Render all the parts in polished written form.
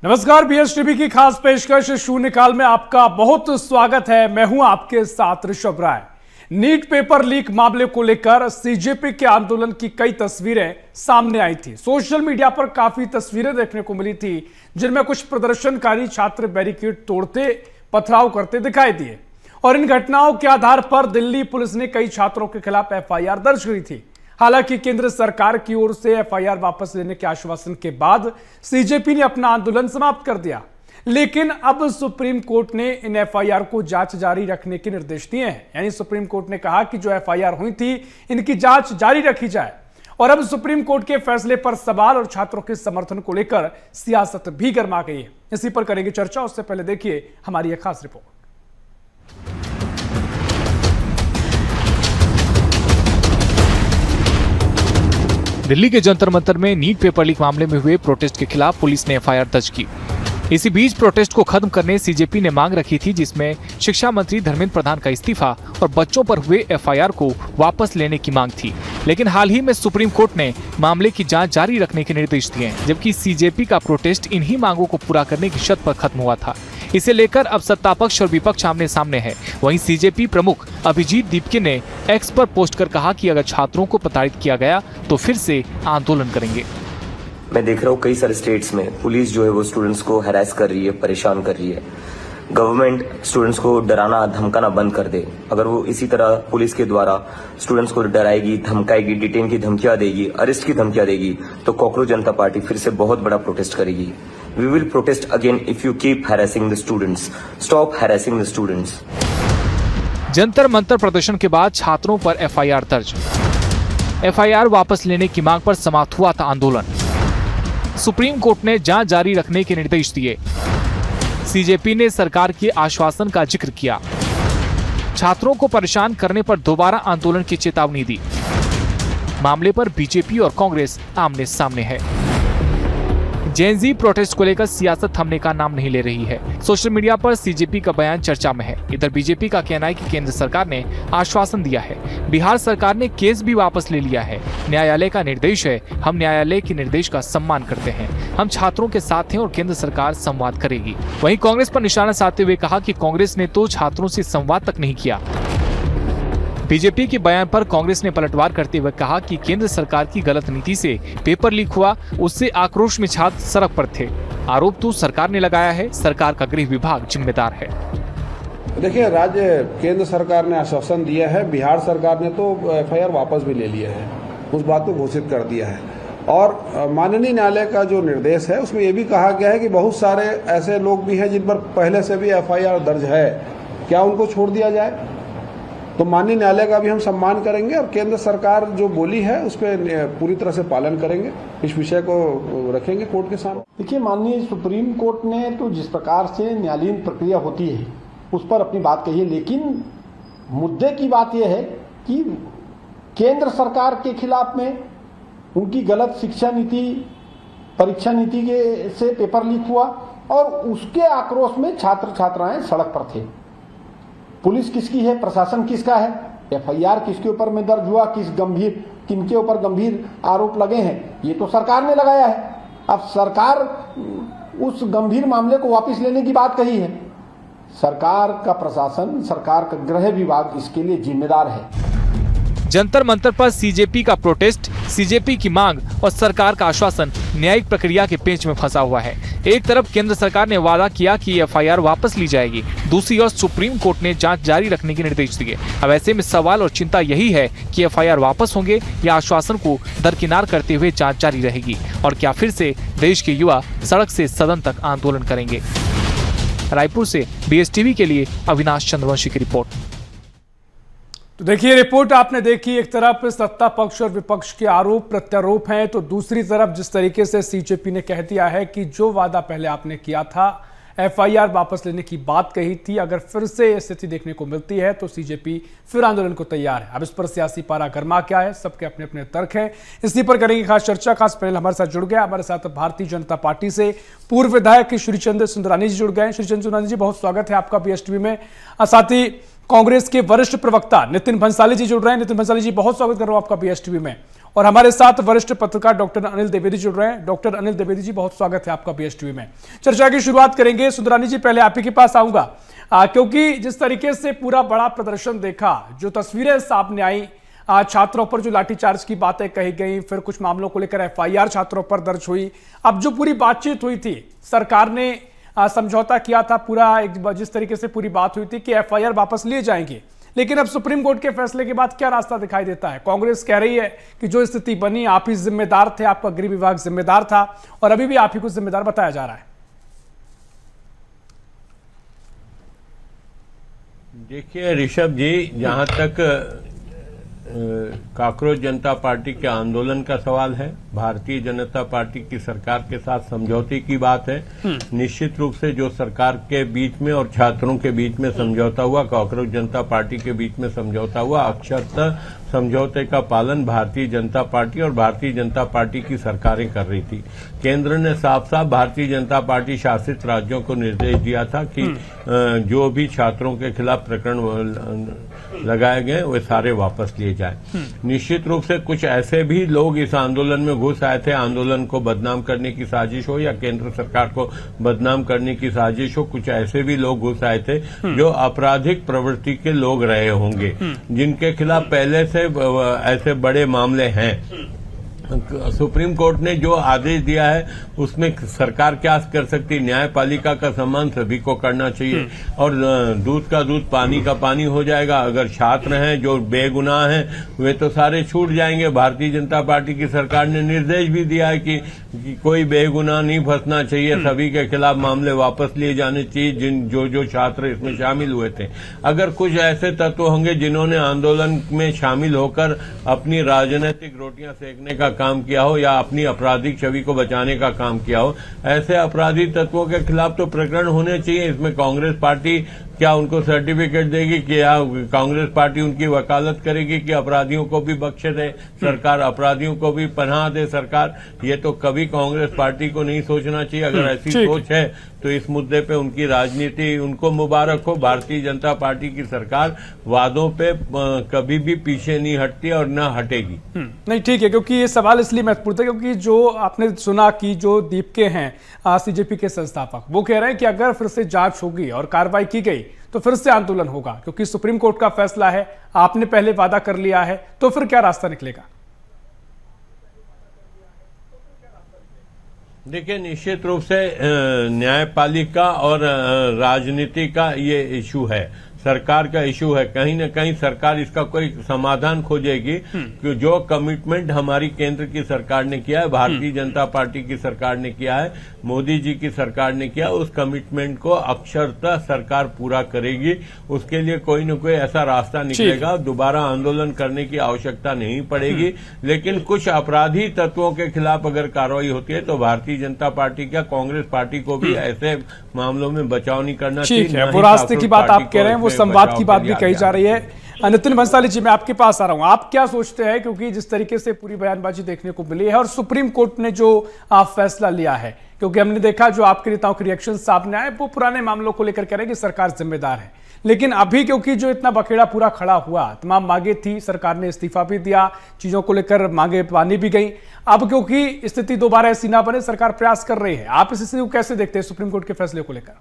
नमस्कार, बीएसटीवी की खास पेशकश शून्यकाल में आपका बहुत स्वागत है। मैं हूं आपके साथ ऋषभ राय। नीट पेपर लीक मामले को लेकर सीजेपी के आंदोलन की कई तस्वीरें सामने आई थी। सोशल मीडिया पर काफी तस्वीरें देखने को मिली थी जिनमें कुछ प्रदर्शनकारी छात्र बैरिकेड तोड़ते पथराव करते दिखाई दिए और इन घटनाओं के आधार पर दिल्ली पुलिस ने कई छात्रों के खिलाफ एफआईआर दर्ज करी थी। हालांकि केंद्र सरकार की ओर से एफआईआर वापस लेने के आश्वासन के बाद सीजेपी ने अपना आंदोलन समाप्त कर दिया, लेकिन अब सुप्रीम कोर्ट ने इन एफआईआर को जांच जारी रखने के निर्देश दिए हैं। यानी सुप्रीम कोर्ट ने कहा कि जो एफआईआर हुई थी इनकी जांच जारी रखी जाए। और अब सुप्रीम कोर्ट के फैसले पर सवाल और छात्रों के समर्थन को लेकर सियासत भी गर्मा गई है। इसी पर करेंगे चर्चा। उससे पहले देखिए हमारी एक खास रिपोर्ट। दिल्ली के जंतर मंतर में नीट पेपर लीक मामले में हुए प्रोटेस्ट के खिलाफ पुलिस ने एफआईआर दर्ज की। इसी बीच प्रोटेस्ट को खत्म करने सीजेपी ने मांग रखी थी, जिसमें शिक्षा मंत्री धर्मेंद्र प्रधान का इस्तीफा और बच्चों पर हुए एफआईआर को वापस लेने की मांग थी। लेकिन हाल ही में सुप्रीम कोर्ट ने मामले की जांच जारी रखने के निर्देश दिए हैं, जबकि सीजेपी का प्रोटेस्ट इन्हीं मांगों को पूरा करने की शर्त पर खत्म हुआ था। इसे लेकर अब सत्ता पक्ष और विपक्ष आमने सामने है। वहीं सीजेपी प्रमुख अभिजीत दीपके ने एक्स पर पोस्ट कर कहा कि अगर छात्रों को प्रताड़ित किया गया तो फिर से आंदोलन करेंगे। मैं देख रहा हूँ कई सारे स्टेट्स में पुलिस जो है वो स्टूडेंट्स को हैरेस कर रही है, परेशान कर रही है। गवर्नमेंट स्टूडेंट्स को डराना धमकाना बंद कर दे। अगर वो इसी तरह पुलिस के द्वारा स्टूडेंट्स को डराएगी, धमकाएगी, डिटेन की धमकियां देगी, अरेस्ट की धमकियां देगी, तो कॉकरोच जनता पार्टी फिर से बहुत बड़ा प्रोटेस्ट करेगी। We will protest again if you keep harassing the students. Stop harassing the students. Jantar Mantar प्रदर्शन के बाद छात्रों पर एफआईआर दर्ज। एफआईआर वापस लेने की मांग पर समाप्त हुआ था आंदोलन। सुप्रीम कोर्ट ने जांच जारी रखने के निर्देश दिए। सीजेपी ने सरकार के आश्वासन का जिक्र किया। छात्रों को परेशान करने पर दोबारा आंदोलन की चेतावनी दी। मामले पर बीजेपी और कांग्रेस आमने सामने है। जेनजी प्रोटेस्ट को लेकर सियासत थमने का नाम नहीं ले रही है। सोशल मीडिया पर सीजेपी का बयान चर्चा में है। इधर बीजेपी का कहना है कि केंद्र सरकार ने आश्वासन दिया है। बिहार सरकार ने केस भी वापस ले लिया है। न्यायालय का निर्देश है, हम न्यायालय के निर्देश का सम्मान करते हैं। हम छात्रों के साथ हैं और केंद्र सरकार संवाद करेगी। वहीं कांग्रेस पर निशाना साधते हुए कहा कि कांग्रेस ने तो छात्रों से संवाद तक नहीं किया। बीजेपी के बयान पर कांग्रेस ने पलटवार करते हुए कहा कि केंद्र सरकार की गलत नीति से पेपर लीक हुआ, उससे आक्रोश में छात्र सड़क पर थे। आरोप तो सरकार ने लगाया है, सरकार का गृह विभाग जिम्मेदार है। देखिए, राज्य केंद्र सरकार ने आश्वासन दिया है, बिहार सरकार ने तो एफआईआर वापस भी ले लिया है, उस बात को घोषित कर दिया है। और माननीय न्यायालय का जो निर्देश है उसमें ये भी कहा गया है कि बहुत सारे ऐसे लोग भी हैं जिन पर पहले से भी एफआईआर दर्ज है, क्या उनको छोड़ दिया जाए? तो माननीय न्यायालय का भी हम सम्मान करेंगे और केंद्र सरकार जो बोली है उस पर पूरी तरह से पालन करेंगे। इस विषय को रखेंगे कोर्ट के सामने। देखिए, माननीय सुप्रीम कोर्ट ने तो जिस प्रकार से न्यायालयीन प्रक्रिया होती है उस पर अपनी बात कही है, लेकिन मुद्दे की बात यह है कि केंद्र सरकार के खिलाफ में उनकी गलत शिक्षा नीति, परीक्षा नीति के से पेपर लीक हुआ और उसके आक्रोश में छात्र छात्राएं सड़क पर थे। पुलिस किसकी है, प्रशासन किसका है, एफआईआर किसके ऊपर में दर्ज हुआ, किनके ऊपर गंभीर आरोप लगे हैं, ये तो सरकार ने लगाया है। अब सरकार उस गंभीर मामले को वापस लेने की बात कही है। सरकार का प्रशासन, सरकार का गृह विभाग इसके लिए जिम्मेदार है। जंतर मंतर पर सीजेपी का प्रोटेस्ट, सीजेपी की मांग और सरकार का आश्वासन न्यायिक प्रक्रिया के पेंच में फंसा हुआ है। एक तरफ केंद्र सरकार ने वादा किया कि एफआईआर वापस ली जाएगी, दूसरी ओर सुप्रीम कोर्ट ने जांच जारी रखने के निर्देश दिए। अब ऐसे में सवाल और चिंता यही है कि एफआईआर वापस होंगे या आश्वासन को दरकिनार करते हुए जांच जारी रहेगी, और क्या फिर से देश के युवा सड़क से सदन तक आंदोलन करेंगे। रायपुर से बीएसटीवी के लिए अविनाश चंद्रवंशी की रिपोर्ट। तो देखिए, रिपोर्ट आपने देखी। एक तरफ सत्ता पक्ष और विपक्ष के आरोप प्रत्यारोप हैं, तो दूसरी तरफ जिस तरीके से सीजेपी ने कह दिया है कि जो वादा पहले आपने किया था, एफआईआर वापस लेने की बात कही थी, अगर फिर से स्थिति देखने को मिलती है तो सीजेपी फिर आंदोलन को तैयार है। अब इस पर सियासी पारा गर्मा क्या है, सबके अपने अपने तर्क हैं। इसी पर करेंगे खास चर्चा। खास पैनल हमारे साथ जुड़ गया। हमारे साथ भारतीय जनता पार्टी से पूर्व विधायक श्रीचंद्र सुंदरानी जी जुड़ गए। श्रीचंद्र सुंदरानी जी, बहुत स्वागत है आपका बीएसटीवी में। साथ ही कांग्रेस के वरिष्ठ प्रवक्ता नितिन भंसाली जी जुड़ रहे हैं। नितिन भंसाली जी, बहुत स्वागत कर रहा हूं आपका बीएसटीवी में। और हमारे साथ वरिष्ठ पत्रकार डॉक्टर अनिल द्विवेदी जुड़ रहे हैं। डॉक्टर अनिल द्विवेदी जी, बहुत स्वागत है आपका बीएसटीवी में। चर्चा की शुरुआत करेंगे। सुंदरानी जी, पहले आप ही के पास आऊंगा, क्योंकि जिस तरीके से पूरा बड़ा प्रदर्शन देखा, जो तस्वीरें सामने आई, छात्रों पर जो लाठीचार्ज की बातें कही गई, फिर कुछ मामलों को लेकर एफआईआर छात्रों पर दर्ज हुई। अब जो पूरी बातचीत हुई थी, सरकार ने समझौता किया था, पूरा जिस तरीके से पूरी बात हुई थी कि एफआईआर वापस लिए जाएंगे, लेकिन अब सुप्रीम कोर्ट के फैसले के बाद क्या रास्ता दिखाई देता है? कांग्रेस कह रही है कि जो स्थिति बनी, आप ही जिम्मेदार थे, आपका गृह विभाग जिम्मेदार था और अभी भी आप ही को जिम्मेदार बताया जा रहा है। देखिए ऋषभ जी, जहां तक कांग्रेस जनता पार्टी के आंदोलन का सवाल है, भारतीय जनता पार्टी की सरकार के साथ समझौते की बात है। निश्चित रूप से जो सरकार के बीच में और छात्रों के बीच में समझौता हुआ, कांग्रेस जनता पार्टी के बीच में समझौता हुआ, अक्षरशः समझौते का पालन भारतीय जनता पार्टी और भारतीय जनता पार्टी की सरकारें कर रही थी। केंद्र ने साफ साफ भारतीय जनता पार्टी शासित राज्यों को निर्देश दिया था कि जो भी छात्रों के खिलाफ प्रकरण लगाए गए वे सारे वापस लिए जाए। निश्चित रूप से कुछ ऐसे भी लोग इस आंदोलन में घुस आए थे, आंदोलन को बदनाम करने की साजिश हो या केंद्र सरकार को बदनाम करने की साजिश हो, कुछ ऐसे भी लोग घुस आए थे जो आपराधिक प्रवृत्ति के लोग रहे होंगे, जिनके खिलाफ पहले से ऐसे बड़े मामले हैं। सुप्रीम कोर्ट ने जो आदेश दिया है उसमें सरकार क्या कर सकती है? न्यायपालिका का सम्मान सभी को करना चाहिए और दूध का दूध पानी का पानी हो जाएगा। अगर छात्र हैं जो बेगुनाह हैं वे तो सारे छूट जाएंगे। भारतीय जनता पार्टी की सरकार ने निर्देश भी दिया है कि कोई बेगुनाह नहीं फंसना चाहिए, सभी के खिलाफ मामले वापस लिए जाने चाहिए जो छात्र इसमें शामिल हुए थे। अगर कुछ ऐसे तत्व होंगे जिन्होंने आंदोलन में शामिल होकर अपनी राजनीतिक रोटियां सेकने का काम किया हो या अपनी आपराधिक छवि को बचाने का काम किया हो, ऐसे अपराधी तत्वों के खिलाफ तो प्रकरण होने चाहिए। इसमें कांग्रेस पार्टी क्या उनको सर्टिफिकेट देगी कि कांग्रेस पार्टी उनकी वकालत करेगी कि अपराधियों को भी बख्शे दे सरकार, अपराधियों को भी पनाह दे सरकार? ये तो कभी कांग्रेस पार्टी को नहीं सोचना चाहिए। अगर ऐसी सोच है तो इस मुद्दे पे उनकी राजनीति उनको मुबारक हो। भारतीय जनता पार्टी की सरकार वादों पे कभी भी पीछे नहीं हटती और न हटेगी। नहीं, ठीक है, क्योंकि ये सवाल इसलिए महत्वपूर्ण है क्योंकि जो आपने सुना कि जो दीपके हैं सीजेपी के संस्थापक, वो कह रहे हैं कि अगर फिर से जांच होगी और कार्रवाई की गई तो फिर से आंदोलन होगा, क्योंकि सुप्रीम कोर्ट का फैसला है, आपने पहले वादा कर लिया है, तो फिर क्या रास्ता निकलेगा? देखिए, निश्चित रूप से न्यायपालिका और राजनीति का ये इशू है, सरकार का इशू है। कहीं न कहीं सरकार इसका कोई समाधान खोजेगी कि जो कमिटमेंट हमारी केंद्र की सरकार ने किया है, भारतीय जनता पार्टी की सरकार ने किया है, मोदी जी की सरकार ने किया, उस कमिटमेंट को अक्षरतः सरकार पूरा करेगी। उसके लिए कोई न कोई ऐसा रास्ता निकलेगा, दोबारा आंदोलन करने की आवश्यकता नहीं पड़ेगी। लेकिन कुछ अपराधी तत्वों के खिलाफ अगर कार्रवाई होती है तो भारतीय जनता पार्टी क्या कांग्रेस पार्टी को भी ऐसे मामलों में बचाव नहीं करना चाहिए। वो रास्ते की बात आप कह रहे हैं, संवाद की बात भी कही जा रही है। नितिन भंसाली जी, मैं आपके पास आ रहा हूं, आप क्या सोचते हैं? क्योंकि जिस तरीके से पूरी बयानबाजी देखने को मिली है और सुप्रीम कोर्ट ने जो फैसला लिया है, क्योंकि हमने देखा जो आपके नेताओं के रिएक्शन सामने आए, वो पुराने मामलों को लेकर कह रहे हैं कि सरकार जिम्मेदार है, लेकिन अभी क्योंकि जो इतना बखेड़ा पूरा खड़ा हुआ, तमाम मांगे थी, सरकार ने इस्तीफा भी दिया, चीजों को लेकर मांगे मानी भी गई, अब क्योंकि स्थिति दोबारा ऐसी ना बने, सरकार प्रयास कर रही है। आप इस स्थिति को कैसे देखते हैं सुप्रीम कोर्ट के फैसले को लेकर?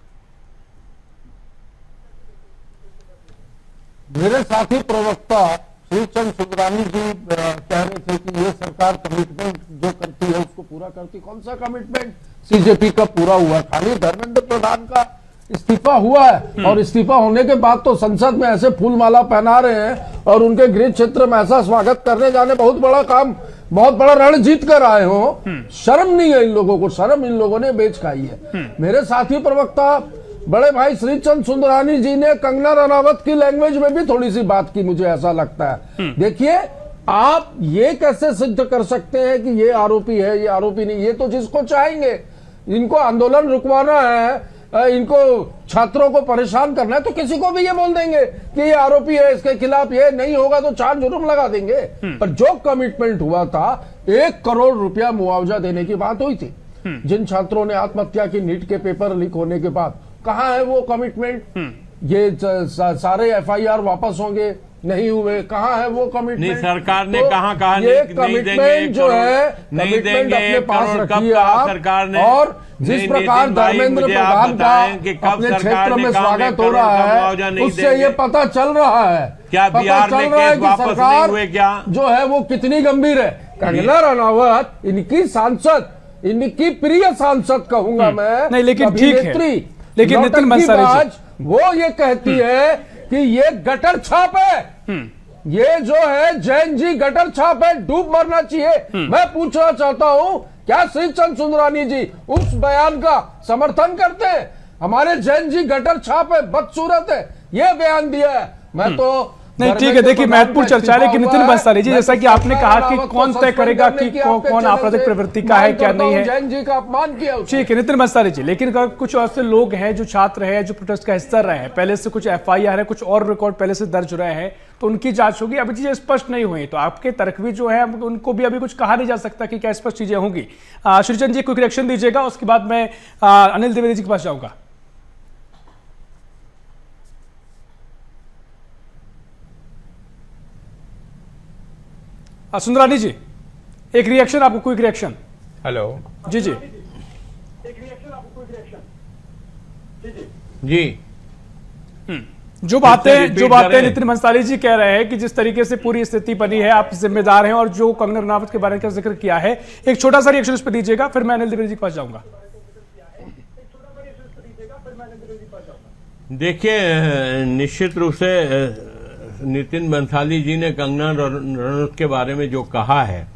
मेरे साथी प्रवक्ता श्रीचंद सुंदरानी जी कह रहे थे कि ये सरकार कमिटमेंट जो करती है उसको पूरा करती। कौन सा कमिटमेंट सीजेपी का पूरा हुआ? खाली धर्मेंद्र प्रधान का इस्तीफा हुआ है और इस्तीफा होने के बाद तो संसद में ऐसे फूलमाला पहना रहे हैं और उनके गृह क्षेत्र में ऐसा स्वागत करने जाने, बहुत बड़ा काम, बहुत बड़ा रण जीत कर आए हो। शर्म नहीं है इन लोगों को, शर्म इन लोगों ने बेच खाई है। मेरे साथी प्रवक्ता बड़े भाई श्रीचंद सुंदरानी जी ने कंगना रनावत की लैंग्वेज में भी थोड़ी सी बात की, मुझे ऐसा लगता है। देखिए, आप ये कैसे सिद्ध कर सकते हैं कि ये आरोपी है, ये आरोपी नहीं? ये तो जिसको चाहेंगे, इनको आंदोलन रुकवाना है, इनको छात्रों को परेशान करना है, तो किसी को भी ये बोल देंगे कि ये आरोपी है, इसके खिलाफ ये नहीं होगा तो 4 जुर्म लगा देंगे। पर जो कमिटमेंट हुआ था, 1 करोड़ रुपया मुआवजा देने की बात हुई थी जिन छात्रों ने आत्महत्या की नीट के पेपर लीक होने के बाद, कहां है वो कमिटमेंट? ये सारे FIR वापस होंगे, नहीं हुए। कहाँ है वो कमिटमेंट? नहीं, सरकार ने कहा ये कमिटमेंट जो है, कमिटमेंट अपने पास रखिए आप। सरकार ने और जिस प्रकार धर्मेंद्र प्रधान का अपने क्षेत्र में स्वागत हो रहा है, उससे ये पता चल रहा है, क्या बिहार में केस वापस नहीं हुए? क्या जो है वो कितनी गंभीर है। कंगना रनावत इनकी सांसद, इनकी प्रिय सांसद कहूंगा मैं, नहीं, लेकिन ठीक है। लेकिन नितिन नौटंकी बंसाली जी, बाज, वो ये कहती है कि ये गटर छाप है, ये जो है जैन जी गटर छाप है, डूब मरना चाहिए। मैं पूछना चाहता हूं, क्या श्री चंद सुंदरानी जी उस बयान का समर्थन करते हैं? हमारे जैन जी गटर छाप है, बदसूरत है, ये बयान दिया है। मैं तो नहीं, ठीक है, देखिए महत्वपूर्ण चर्चा है। लेकिन नितिन बंसाली जी, जैसा कि आपने कहा कि कौन तय करेगा कि कौन आपराधिक प्रवृत्ति का है, क्या नहीं है, जैन जी का अपमान किया। ठीक है नितिन बंसाली जी, लेकिन कुछ ऐसे लोग हैं जो छात्र हैं, जो प्रोटेस्ट का हिस्सा रहे हैं, पहले से कुछ FIR है, कुछ और रिकॉर्ड पहले से दर्ज रहे हैं, तो उनकी जांच होगी। अभी चीजें स्पष्ट नहीं हुई, तो आपके तर्क भी जो है उनको भी अभी कुछ कहा नहीं जा सकता कि क्या स्पष्ट चीजें होंगी। श्रीचंद जी क्विक रिएक्शन दीजिएगा, उसके बाद मैं अनिल द्विवेदी जी के पास जाऊंगा। सुंदरानी जी, एक रिएक्शन आपको, क्विक रिएक्शन। हेलो जी जी जी, जो बातें नितिन बंसाली जी कह रहे हैं कि जिस तरीके से पूरी स्थिति बनी है, आप जिम्मेदार हैं, और जो कंगना रनावत के बारे में जिक्र किया है, एक छोटा सा रिएक्शन उस पर दीजिएगा, फिर मैं अनिल द्विवेदी के पास जाऊंगा। देखिए, निश्चित रूप से नितिन बंसाली जी ने कंगना रनौत के बारे में जो कहा है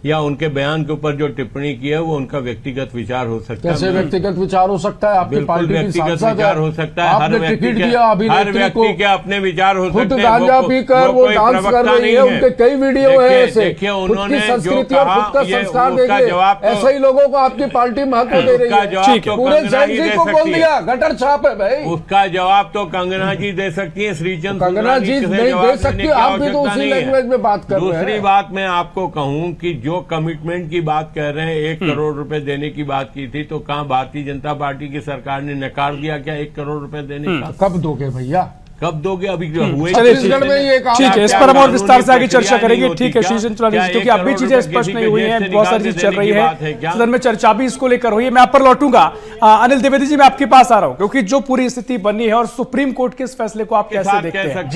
या उनके बयान के ऊपर जो टिप्पणी की है, वो उनका व्यक्तिगत विचार हो सकता है। कैसे व्यक्तिगत विचार हो सकता है? आपकी पार्टी की व्यक्तिगत सांसद विचार हो सकता है। आपने टिकट दिया अभिनेत्री को, के अपने विचार हो खुद सकते हैं। गांजा पीकर वो डांस कर रही है, उनके कई वीडियो है ऐसे। देखिए, उन्होंने जो संस्कृति और खुद का संस्कार देखिए, ऐसे ही लोगों को आपकी पार्टी महत्व दे रही है। पूरे जैन जी को बोल दिया गटर छाप है भाई। उसका जवाब तो कंगना जी दे सकती है, श्रीचंद कंगना जी नहीं दे सकती, आप भी तो उसी लैंग्वेज में बात कर रहे हैं। दूसरी बात मैं आपको कहूं कि जो कमिटमेंट की बात कह रहे हैं, 1 करोड़ रुपए देने की बात की थी, तो कहां भारतीय जनता पार्टी की सरकार ने नकार दिया क्या 1 करोड़ रुपए देने का? कब दोगे भैया? कब दोगे? अभी हुए छत्तीसगढ़ में ये काम, ठीक है, इस पर हम और विस्तार से आगे चर्चा करेंगे। ठीक है श्रीचंद सुंदरानी जी, क्योंकि अभी चीजें स्पष्ट नहीं हुई हैं, बहुत सारी चीज चल रही है, सदन में चर्चा भी इसको लेकर हुई है। मैं आप पर लौटूंगा। अनिल द्विवेदी जी, मैं आपके पास आ रहा हूं, क्योंकि जो पूरी स्थिति बनी है और सुप्रीम कोर्ट के इस फैसले को आप कैसे देखते हैं?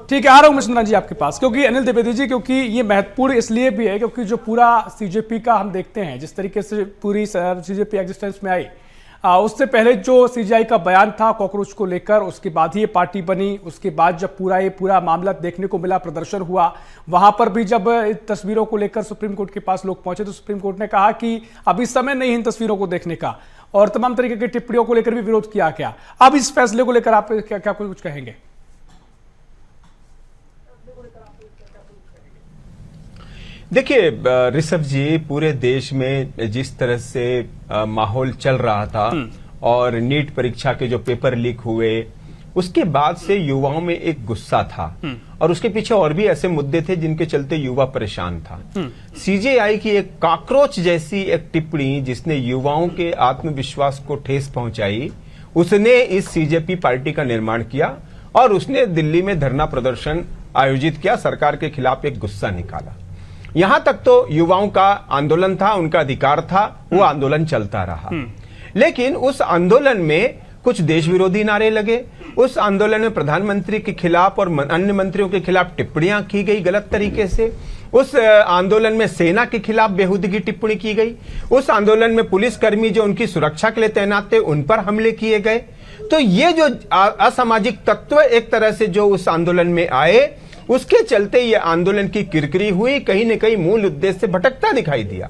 ठीक है, आ रहा हूं मैं सुंदरानी जी आपके पास, क्योंकि अनिल द्विवेदी जी, क्योंकि ये महत्वपूर्ण इसलिए भी है क्योंकि जो पूरा CJP का हम देखते हैं, जिस तरीके से पूरी CJP एग्जिस्टेंस में आई, उससे पहले जो CGI का बयान था कॉकरोच को लेकर, उसके बाद ही ये पार्टी बनी। उसके बाद जब पूरा मामला देखने को मिला, प्रदर्शन हुआ, वहां पर भी जब तस्वीरों को लेकर सुप्रीम कोर्ट के पास लोग पहुंचे, तो सुप्रीम कोर्ट ने कहा कि अभी समय नहीं इन तस्वीरों को देखने का, और तमाम तरीके की टिप्पणियों को लेकर भी विरोध किया गया। अब इस फैसले को लेकर आप क्या कुछ कहेंगे? देखिए ऋषभ जी, पूरे देश में जिस तरह से माहौल चल रहा था और नीट परीक्षा के जो पेपर लीक हुए, उसके बाद से युवाओं में एक गुस्सा था, और उसके पीछे और भी ऐसे मुद्दे थे जिनके चलते युवा परेशान था। CJI की एक कॉकरोच जैसी एक टिप्पणी जिसने युवाओं के आत्मविश्वास को ठेस पहुंचाई, उसने इस CJP पार्टी का निर्माण किया और उसने दिल्ली में धरना प्रदर्शन आयोजित किया, सरकार के खिलाफ एक गुस्सा निकाला। यहां तक तो युवाओं का आंदोलन था, उनका अधिकार था, वो आंदोलन चलता रहा। लेकिन उस आंदोलन में कुछ देश विरोधी नारे लगे, उस आंदोलन में प्रधानमंत्री के खिलाफ और अन्य मंत्रियों के खिलाफ टिप्पणियां की गई गलत तरीके से, उस आंदोलन में सेना के खिलाफ बेहूदगी टिप्पणी की गई, उस आंदोलन में पुलिसकर्मी जो उनकी सुरक्षा के लिए तैनात थे उन पर हमले किए गए। तो ये जो असामाजिक तत्व एक तरह से जो उस आंदोलन में आए, उसके चलते ये आंदोलन की किरकिरी हुई, कहीं न कहीं मूल उद्देश्य से भटकता दिखाई दिया।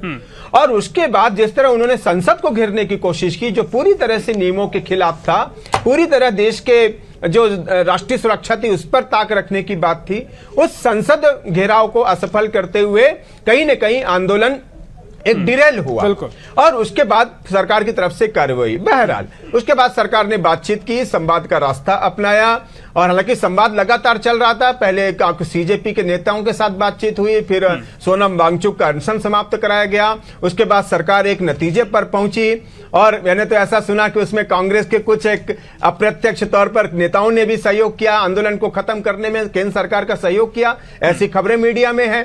और उसके बाद जिस तरह उन्होंने संसद को घेरने की कोशिश की, जो पूरी तरह से नियमों के खिलाफ था, पूरी तरह देश के जो राष्ट्रीय सुरक्षा थी उस पर ताक रखने की बात थी, उस संसद घेराव को असफल करते हुए कहीं न कहीं आंदोलन एक डिरेल हुआ बिल्कुल। और उसके बाद सरकार की तरफ से कार्रवाई। बहरहाल उसके बाद सरकार ने बातचीत की, संवाद का रास्ता अपनाया और हालांकि संवाद लगातार चल रहा था। पहले सीजेपी के नेताओं के साथ बातचीत हुई, फिर सोनम वांगचुक का अनशन समाप्त कराया गया। उसके बाद सरकार एक नतीजे पर पहुंची और मैंने तो ऐसा सुना कि उसमें कांग्रेस के कुछ एक अप्रत्यक्ष तौर पर नेताओं ने भी सहयोग किया, आंदोलन को खत्म करने में केंद्र सरकार का सहयोग किया, ऐसी खबरें मीडिया में है।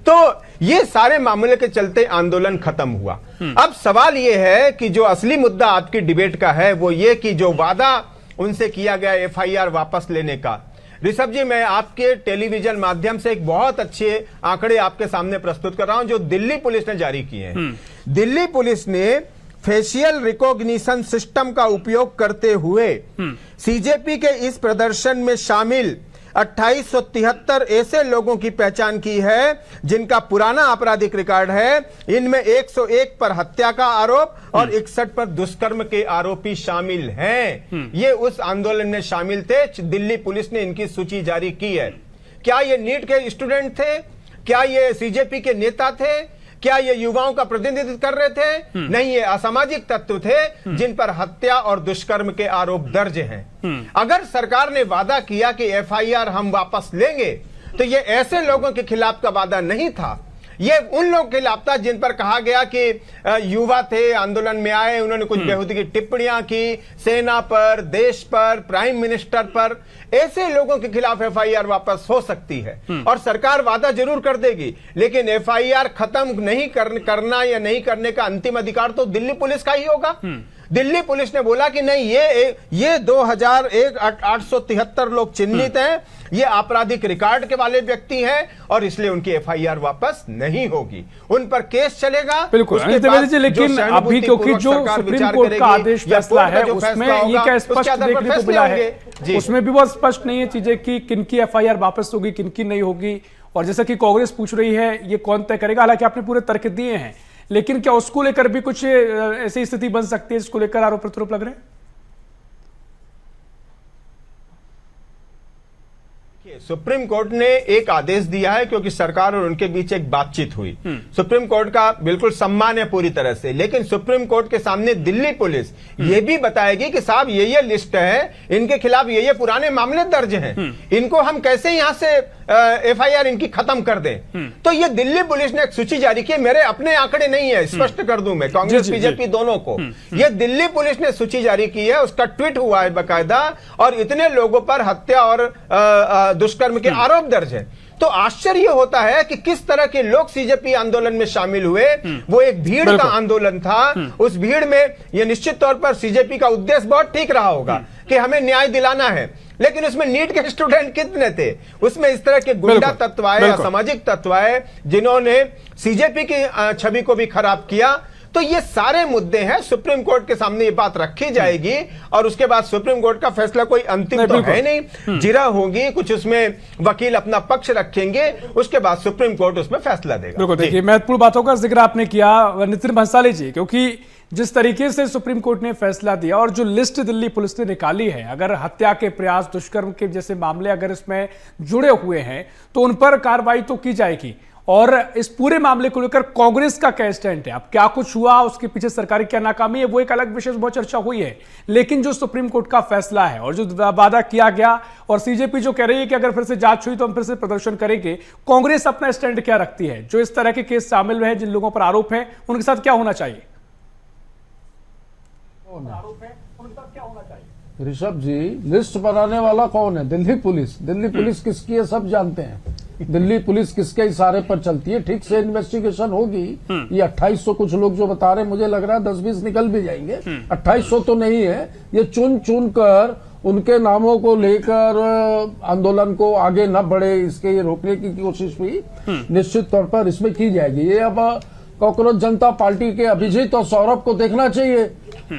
तो ये सारे मामले के चलते आंदोलन खत्म हुआ। अब सवाल ये है कि जो असली मुद्दा आपकी डिबेट का है वो ये कि जो वादा उनसे किया गया एफआईआर वापस लेने का। ऋषभ जी, मैं आपके टेलीविजन माध्यम से एक बहुत अच्छे आंकड़े आपके सामने प्रस्तुत कर रहा हूं जो दिल्ली पुलिस ने जारी किए हैं। दिल्ली पुलिस ने फेशियल रिकॉग्निशन सिस्टम का उपयोग करते हुए सीजेपी के इस प्रदर्शन में शामिल 2873 ऐसे लोगों की पहचान की है जिनका पुराना आपराधिक रिकॉर्ड है। इनमें 101 पर हत्या का आरोप और 61 पर दुष्कर्म के आरोपी शामिल हैं। ये उस आंदोलन में शामिल थे। दिल्ली पुलिस ने इनकी सूची जारी की है। क्या ये नीट के स्टूडेंट थे? क्या ये सीजेपी के नेता थे? क्या ये युवाओं का प्रतिनिधित्व कर रहे थे? नहीं, ये असामाजिक तत्व थे जिन पर हत्या और दुष्कर्म के आरोप दर्ज हैं। अगर सरकार ने वादा किया कि एफआईआर हम वापस लेंगे तो ये ऐसे लोगों के खिलाफ का वादा नहीं था, ये उन लोगों के खिलाफ था जिन पर कहा गया कि युवा थे, आंदोलन में आए, उन्होंने कुछ बेहूदी की टिप्पणियां की सेना पर, देश पर, प्राइम मिनिस्टर पर। ऐसे लोगों के खिलाफ एफआईआर वापस हो सकती है और सरकार वादा जरूर कर देगी, लेकिन एफआईआर खत्म नहीं करना या नहीं करने का अंतिम अधिकार तो दिल्ली पुलिस का ही होगा। दिल्ली पुलिस ने बोला कि नहीं, ये 2873 लोग चिन्हित हैं, ये आपराधिक रिकॉर्ड के वाले व्यक्ति हैं और इसलिए उनकी एफआईआर वापस नहीं होगी, उन पर केस चलेगा। बिल्कुल जी, लेकिन अभी क्योंकि जो सुप्रीम कोर्ट का आदेश फैसला है उसमें ये क्या स्पष्ट देखने को मिला है, उसमें भी बहुत स्पष्ट नहीं है चीजें कि किनकी एफआईआर वापस होगी, किनकी नहीं होगी। और जैसा कि कांग्रेस पूछ रही है ये कौन तय करेगा, हालांकि आपने पूरे तर्क दिए हैं, लेकिन क्या उसको लेकर भी कुछ ऐसी स्थिति बन सकती है जिसको लेकर आरोप प्रत्यारोप लग रहे हैं? सुप्रीम कोर्ट ने एक आदेश दिया है क्योंकि सरकार और उनके बीच एक बातचीत हुई। सुप्रीम कोर्ट का बिल्कुल सम्मान है पूरी तरह से, लेकिन सुप्रीम कोर्ट के सामने दिल्ली पुलिस ये भी बताएगी कि साहब ये लिस्ट है, इनके खिलाफ ये पुराने मामले दर्ज हैं, इनको हम कैसे यहां से एफआईआर इनकी खत्म कर दें। तो ये दिल्ली पुलिस ने एक सूची जारी की, मेरे अपने आंकड़े नहीं है, स्पष्ट कर दूं मैं कांग्रेस बीजेपी दोनों को। ये दिल्ली पुलिस ने सूची जारी की है, उसका ट्वीट हुआ है बाकायदा, और इतने लोगों पर हत्या और दुष्कर्म के आरोप दर्ज है। तो आश्चर्य होता है कि किस तरह के लोग सीजेपी आंदोलन में शामिल हुए। वो एक भीड़ का आंदोलन था, उस भीड़ में ये निश्चित तौर पर सीजेपी का उद्देश्य बहुत ठीक रहा होगा कि हमें न्याय दिलाना है, लेकिन उसमें नीट के स्टूडेंट कितने थे? उसमें इस तरह के गुंडा तत्व आए, असामाजिक तत्व आए जिन्होंने सीजेपी की छवि को भी खराब किया। तो ये सारे मुद्दे हैं, सुप्रीम कोर्ट के सामने ये बात रखी जाएगी और उसके बाद सुप्रीम कोर्ट का फैसला कोई अंतिम तो है नहीं, जिरा होगी, कुछ उसमें वकील अपना पक्ष रखेंगे, उसके बाद सुप्रीम कोर्ट उसमें फैसला देगा। बिल्कुल, देखिए महत्वपूर्ण बातों का जिक्र आपने किया नितिन भंसाली जी, क्योंकि जिस तरीके से सुप्रीम कोर्ट ने फैसला दिया और जो लिस्ट दिल्ली पुलिस ने निकाली है, अगर हत्या के प्रयास, दुष्कर्म के जैसे मामले अगर इसमें जुड़े हुए हैं तो उन पर कार्रवाई तो की जाएगी। और इस पूरे मामले को लेकर कांग्रेस का क्या स्टैंड है, अब क्या कुछ हुआ, उसके पीछे सरकारी क्या नाकामी है, वो एक अलग विषय, बहुत चर्चा हुई है। लेकिन जो सुप्रीम कोर्ट का फैसला है और जो वादा किया गया, और सीजेपी जो कह रही है कि अगर फिर से जांच हुई तो हम फिर से प्रदर्शन करेंगे, कांग्रेस अपना स्टैंड क्या रखती है? जो इस तरह के केस शामिल है, जिन लोगों पर आरोप है, उनके साथ क्या होना चाहिए? ऋषभ जी, लिस्ट बनाने वाला कौन है? दिल्ली पुलिस। दिल्ली पुलिस किसकी है सब जानते हैं। दिल्ली पुलिस किसके इशारे पर चलती है? ठीक से इन्वेस्टिगेशन होगी। ये 2800 कुछ लोग जो बता रहे हैं, मुझे लग रहा है 10-20 निकल भी जाएंगे। 2800 तो नहीं है। ये चुन चुन कर उनके नामों को लेकर आंदोलन को आगे न बढ़े, इसके ये रोकने की कोशिश भी निश्चित तौर पर इसमें की जाएगी। ये अब कांग्रेस जनता पार्टी के अभिजीत और सौरभ को देखना चाहिए।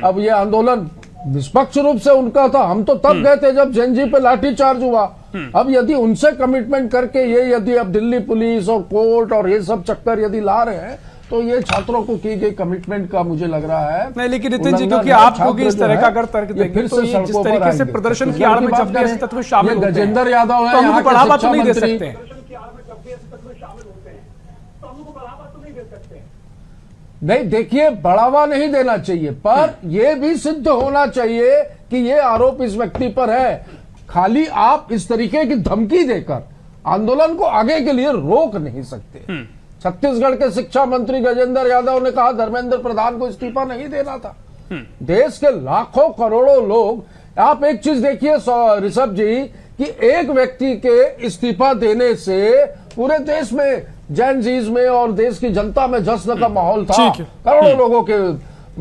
अब ये आंदोलन निष्पक्ष रूप से उनका था, हम तो तब गए थे जब जैन जी पे लाठीचार्ज हुआ। अब यदि उनसे कमिटमेंट करके यदि अब दिल्ली पुलिस और कोर्ट और ये सब चक्कर यदि ला रहे हैं, तो ये छात्रों को की गई कमिटमेंट का मुझे लग रहा है नहीं। लेकिन नितिन जी, क्योंकि आपको भी इस तरह का अगर तर्क देंगे तो ये जिस तरीके से प्रदर्शन की आड़ में जब भी ऐसे तत्व शामिल होते हैं, गजेंद्र यादव है, तो हमको बढ़ावा तो नहीं दे सकते। नहीं, देखिए, बढ़ावा नहीं देना चाहिए, पर यह भी सिद्ध होना चाहिए कि ये आरोप इस व्यक्ति पर है। खाली आप इस तरीके की धमकी देकर आंदोलन को आगे के लिए रोक नहीं सकते। छत्तीसगढ़ के शिक्षा मंत्री गजेंद्र यादव ने कहा धर्मेंद्र प्रधान को इस्तीफा नहीं देना था। देश के लाखों करोड़ों लोग, आप एक चीज देखिए ऋषभ जी, कि एक व्यक्ति के इस्तीफा देने से पूरे देश में, जैन जीज में और देश की जनता में जश्न का माहौल था, करोड़ों लोगों के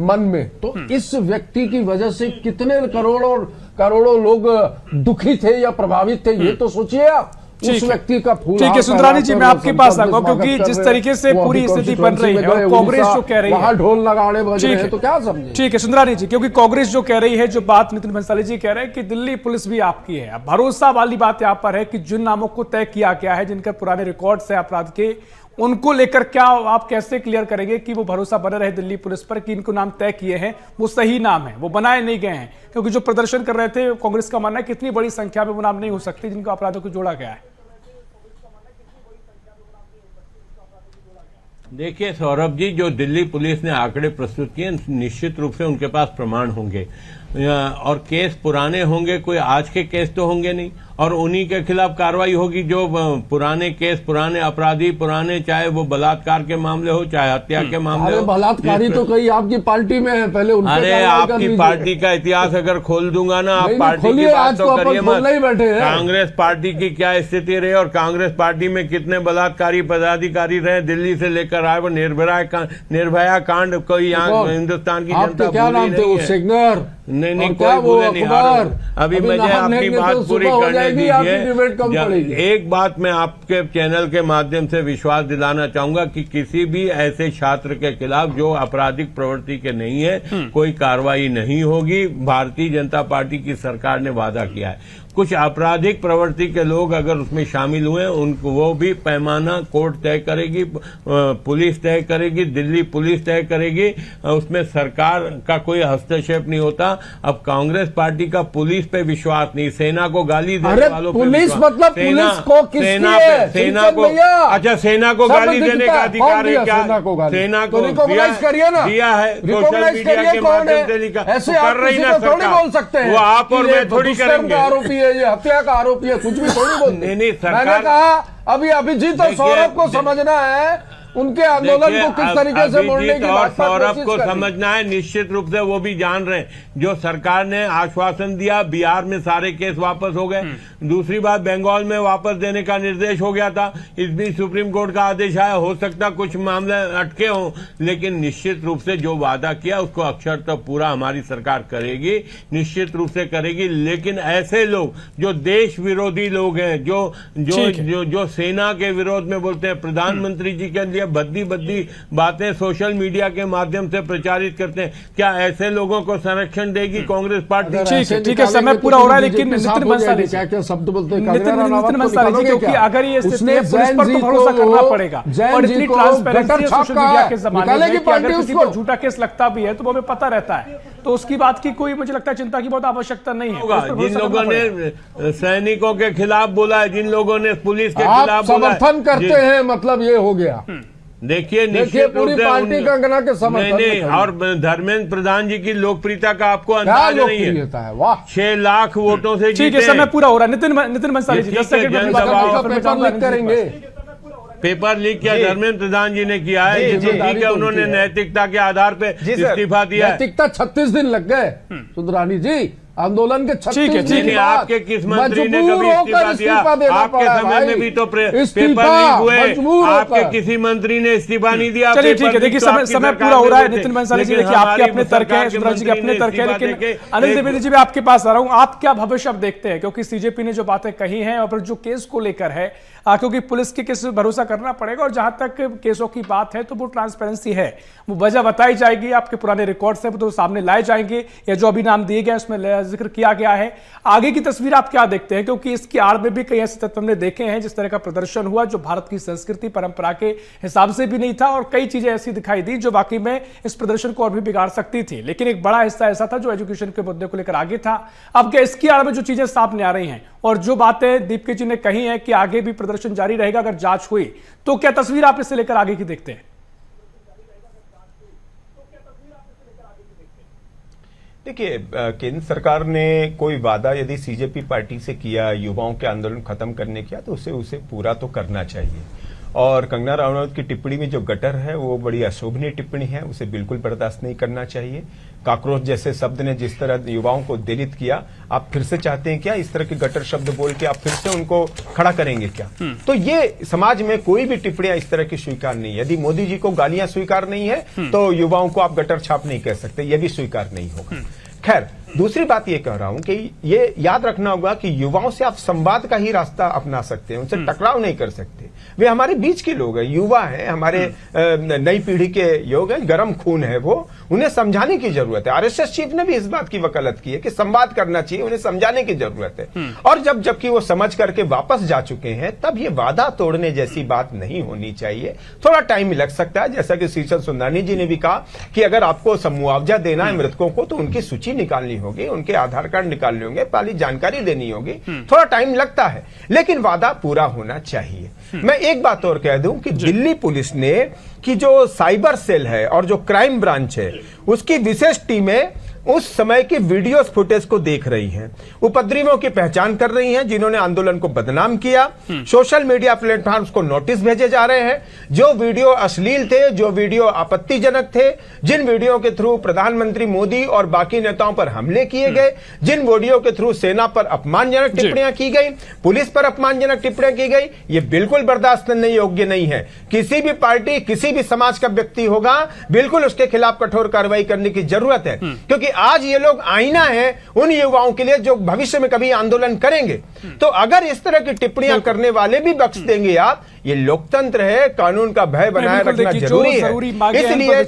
मन में। तो इस व्यक्ति की वजह से कितने करोड़ों लोग दुखी थे या प्रभावित थे, ये तो सोचिए आप। उस व्यक्ति का फूल। ठीक है सुंदरानी जी, मैं आपके पास आऊंगा, क्योंकि जिस तरीके से पूरी स्थिति बन रही है और कांग्रेस जो कह रही है, वहां ढोल नगाड़े बज रहे हैं, तो क्या समझे। ठीक है सुंदरानी जी, क्योंकि कांग्रेस जो कह रही है, जो बात नितिन भंसाली जी कह रहे हैं कि दिल्ली पुलिस भी आपकी है। अब भरोसा वाली बात यहाँ पर है कि जिन नामों को तय किया गया है, जिनके पुराने रिकॉर्ड्स है अपराध के, उनको लेकर क्या आप कैसे क्लियर करेंगे कि वो भरोसा बने रहे दिल्ली पुलिस पर कि इनको नाम तय किए हैं वो सही नाम है, वो बनाए नहीं गए हैं? क्योंकि जो प्रदर्शन कर रहे थे, कांग्रेस का मानना है कितनी बड़ी संख्या में वो नाम नहीं हो सकते जिनको अपराधों को जोड़ा गया है। देखिए सौरभ जी, जो दिल्ली पुलिस ने आंकड़े प्रस्तुत किए, निश्चित रूप से उनके पास प्रमाण होंगे और केस पुराने होंगे, कोई आज के केस तो होंगे नहीं, और उन्हीं के खिलाफ कार्रवाई होगी जो पुराने केस, पुराने अपराधी, पुराने, चाहे वो बलात्कार के मामले हो, चाहे हत्या के मामले हो। बलात्कारी तो कई आपकी पार्टी में है, पहले उनके अरे आपकी पार्टी का इतिहास अगर खोल दूंगा ना, आप पार्टी की बात तो करिए मत। कांग्रेस पार्टी की क्या स्थिति रही और कांग्रेस पार्टी में कितने बलात्कारी पदाधिकारी रहे, दिल्ली से लेकर आए वो निर्भया कांड, कोई यहाँ हिंदुस्तान की जनता भूली नहीं है। नहीं कोई भूले नहीं। अभी मुझे आपकी बात पूरी करने दीजिए। एक बात मैं आपके चैनल के माध्यम से विश्वास दिलाना चाहूंगा कि किसी भी ऐसे छात्र के खिलाफ जो आपराधिक प्रवृत्ति के नहीं है, कोई कार्रवाई नहीं होगी। भारतीय जनता पार्टी की सरकार ने वादा किया है। कुछ आपराधिक प्रवृत्ति के लोग अगर उसमें शामिल हुए, उनको वो भी पैमाना कोर्ट तय करेगी, पुलिस तय करेगी, दिल्ली पुलिस तय करेगी, उसमें सरकार का कोई हस्तक्षेप नहीं होता। अब कांग्रेस पार्टी का पुलिस पे विश्वास नहीं, सेना को गाली देने वालों पे पुलिस मतलब पुलिस को सेना को अच्छा, सेना को गाली देने का अधिकार है क्या? सेना को दिया है, सोशल मीडिया के माध्यम से लिखा, कर रही ना सरकार, वो आप और मैं थोड़ी करेंगे। ये हत्या का आरोपी है, कुछ भी थोड़ी बोलते। नहीं सरकार, मैंने कहा अभी अभिजीत और सौरभ को समझना है उनके आंदोलन को किस तरीके से मोड़ने की बात सौरभ को समझना है। निश्चित रूप से वो भी जान रहे हैं, जो सरकार ने आश्वासन दिया, बिहार में सारे केस वापस हो गए। दूसरी बात, बंगाल में वापस देने का निर्देश हो गया था, इस बीच सुप्रीम कोर्ट का आदेश आया। हो सकता कुछ मामले अटके हों, लेकिन निश्चित रूप से जो वादा किया उसको अक्षर तो पूरा हमारी सरकार करेगी, निश्चित रूप से करेगी। लेकिन ऐसे लोग जो देश विरोधी लोग हैं, जो सेना के विरोध में बोलते हैं, प्रधानमंत्री जी के लिए बद्दी बातें सोशल मीडिया के माध्यम से प्रचारित करते हैं, क्या ऐसे लोगों को संरक्षण देगी कांग्रेस पार्टी? ठीक है, समय पूरा हो रहा है, लेकिन नितिन भंसाली क्या शब्द बोलते हैं नितिन भंसाली जी, क्योंकि अगर ये स्थिति है, पुलिस पर तो भरोसा करना पड़ेगा और इतनी ट्रांसपेरेंसी है सोशल मीडिया के जमाने में कि अगर किसी पर झूठा केस लगता भी है तो वो हमें पता रहता है, तो उसकी बात की कोई, मुझे लगता है, चिंता की बहुत आवश्यकता नहीं है। जिन लोगों ने सैनिकों के खिलाफ बोला है, जिन लोगों ने पुलिस के खिलाफ समर्थन करते हैं, मतलब ये हो गया। देखिए पूरी पार्टी कंगना के समर्थन नहीं, और धर्मेंद्र प्रधान जी की लोकप्रियता का आपको अंदाजा नहीं है। वाह, 6 लाख वोटों से ठीक है, समय पूरा हो रहा है। नितिन भंसाली जी, 10 सेकंड करेंगे। पेपर लीक किया धर्मेंद्र प्रधान जी ने किया है, ठीक है, उन्होंने नैतिकता के आधार पे इस्तीफा दिया। नैतिकता 36 दिन लग गए सुंदरानी जी, आंदोलन के 36 दिन आपके किस मंत्री ने कभी इस्तीफा दिया? आपके समय में भी तो पेपर लीक हुए, आपके किसी मंत्री ने इस्तीफा नहीं दिया। चलिए ठीक है, देखिए समय पूरा हो रहा है। नितिन भंसाली जी, देखिए आपके अपने तर्क है, सुंदरानी जी के अपने तर्क है, लेकिन अनिल द्विवेदी जी, मैं आपके पास आ रहा हूं, आप क्या भविष्य अब देखते हैं? क्योंकि सीजेपी ने जो बातें कही हैं और जो केस को लेकर है, क्योंकि पुलिस के केस भरोसा करना पड़ेगा और जहां तक केसों की बात है तो वो ट्रांसपेरेंसी है, वो वजह बताई जाएगी, आपके पुराने रिकॉर्ड्स हैं वो तो सामने लाए जाएंगे, या जो अभी नाम दिए गए उसमें जिक्र किया गया है। आगे की तस्वीर आप क्या देखते हैं? क्योंकि इसकी आड़ में भी कई ऐसे तत्व हमने देखे हैं, जिस तरह का प्रदर्शन हुआ जो भारत की संस्कृति परंपरा के हिसाब से भी नहीं था, और कई चीजें ऐसी दिखाई दी जो वाकई में इस प्रदर्शन को और भी बिगाड़ सकती थी। लेकिन एक बड़ा हिस्सा ऐसा था जो एजुकेशन के मुद्दे को लेकर आगे था। अब क्या इसकी आड़ में जो चीजें सामने आ रही हैं और जो बातें दीपके जी ने कही हैं कि आगे भी प्रदर्शन जारी रहेगा अगर जांच हुई, तो क्या तस्वीर आप इससे लेकर आगे की देखते हैं? देखिए, केंद्र सरकार ने कोई वादा यदि सीजेपी पार्टी से किया, युवाओं के आंदोलन खत्म करने किया, तो उसे पूरा तो करना चाहिए। और कंगना रनौत की टिप्पणी में जो गटर है वो बड़ी अशोभनीय टिप्पणी है, उसे बिल्कुल बर्दाश्त नहीं करना चाहिए। काकरोच जैसे शब्द ने जिस तरह युवाओं को दलित किया, आप फिर से चाहते हैं क्या इस तरह के गटर शब्द बोल के आप फिर से उनको खड़ा करेंगे क्या? तो ये समाज में कोई भी टिप्पणियां इस तरह की स्वीकार नहीं है। यदि मोदी जी को गालियां स्वीकार नहीं है तो युवाओं को आप गटर छाप नहीं कह सकते, यह भी स्वीकार नहीं होगा। खैर, दूसरी बात ये कह रहा हूं कि ये याद रखना होगा कि युवाओं से आप संवाद का ही रास्ता अपना सकते हैं, उनसे टकराव नहीं कर सकते। वे हमारे बीच के लोग हैं, युवा हैं, हमारे नई पीढ़ी के योग हैं, गर्म खून है वो, उन्हें समझाने की जरूरत है। आरएसएस चीफ ने भी इस बात की वकालत की है कि संवाद करना चाहिए, उन्हें समझाने की जरूरत है। और जबकि वो समझ करके वापस जा चुके हैं, तब ये वादा तोड़ने जैसी बात नहीं होनी चाहिए। थोड़ा टाइम लग सकता है, जैसा कि शीर्षद सुंदरानी जी ने भी कहा कि अगर आपको मुआवजा देना है मृतकों को तो उनकी सूची निकालनी होगी, उनके आधार कार्ड निकालने होंगे, पहली जानकारी देनी होगी, थोड़ा टाइम लगता है, लेकिन वादा पूरा होना चाहिए। मैं एक बात और कह दूं कि दिल्ली पुलिस ने कि जो साइबर सेल है और जो क्राइम ब्रांच है उसकी विशेष टीमें उस समय की वीडियो फुटेज को देख रही हैं, उपद्रवियों की पहचान कर रही हैं जिन्होंने आंदोलन को बदनाम किया। सोशल मीडिया प्लेटफॉर्म्स को नोटिस भेजे जा रहे हैं, जो वीडियो अश्लील थे, जो वीडियो आपत्तिजनक थे, जिन वीडियो के थ्रू प्रधानमंत्री मोदी और बाकी नेताओं पर हमले किए गए, जिन वीडियो के थ्रू सेना पर अपमानजनक टिप्पणियां की गई, पुलिस पर अपमानजनक टिप्पणियां की गई, ये बिल्कुल बर्दाश्त करने योग्य नहीं है। किसी भी पार्टी, किसी भी समाज का व्यक्ति होगा, बिल्कुल उसके खिलाफ कठोर कार्रवाई करने की जरूरत है, क्योंकि आज ये लोग आईना है उन युवाओं के लिए जो भविष्य में कभी आंदोलन करेंगे। तो अगर इस तरह की टिप्पणियां करने वाले भी बख्श देंगे आप, ये लोकतंत्र है, कानून का भय बनाए रखना जरूरी है। इसलिए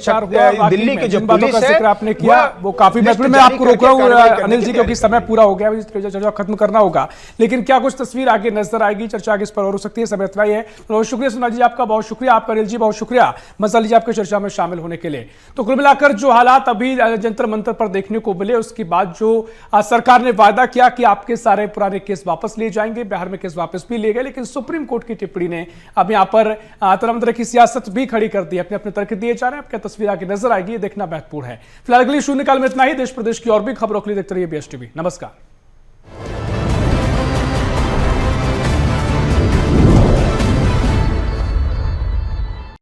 दिल्ली के जो पुलिस है आपने किया वो काफी महत्वपूर्ण। मैं आपको रोक रहा हूं अनिल जी, क्योंकि समय पूरा हो गया, चर्चा खत्म करना होगा। लेकिन क्या कुछ तस्वीर आगे नजर आएगी, चर्चा आगे इस पर और हो सकती है, समय इतना ही है। बहुत शुक्रिया सुना जी, आपका बहुत शुक्रिया, आपका अनिल जी बहुत शुक्रिया मज़ाली जी आपके चर्चा में शामिल होने के लिए। तो कुल मिलाकर जो हालात अभी जंतर मंतर पर देखने को मिले, उसके बाद जो सरकार ने वादा किया कि आपके सारे पुराने केस वापस लिए जाएंगे, बिहार में केस वापस भी लिए गए, लेकिन सुप्रीम कोर्ट की टिप्पणी ने अब यहां पर तरह की सियासत भी खड़ी कर दी, अपने अपने तर्क दिए जा रहे हैं। आपकी तस्वीर आगे नजर आएगी, ये देखना महत्वपूर्ण है। फिलहाल अगली शून्यकाल में इतना ही। देश प्रदेश की और भी खबरों के लिए देखते रहिए BSTV। नमस्कार।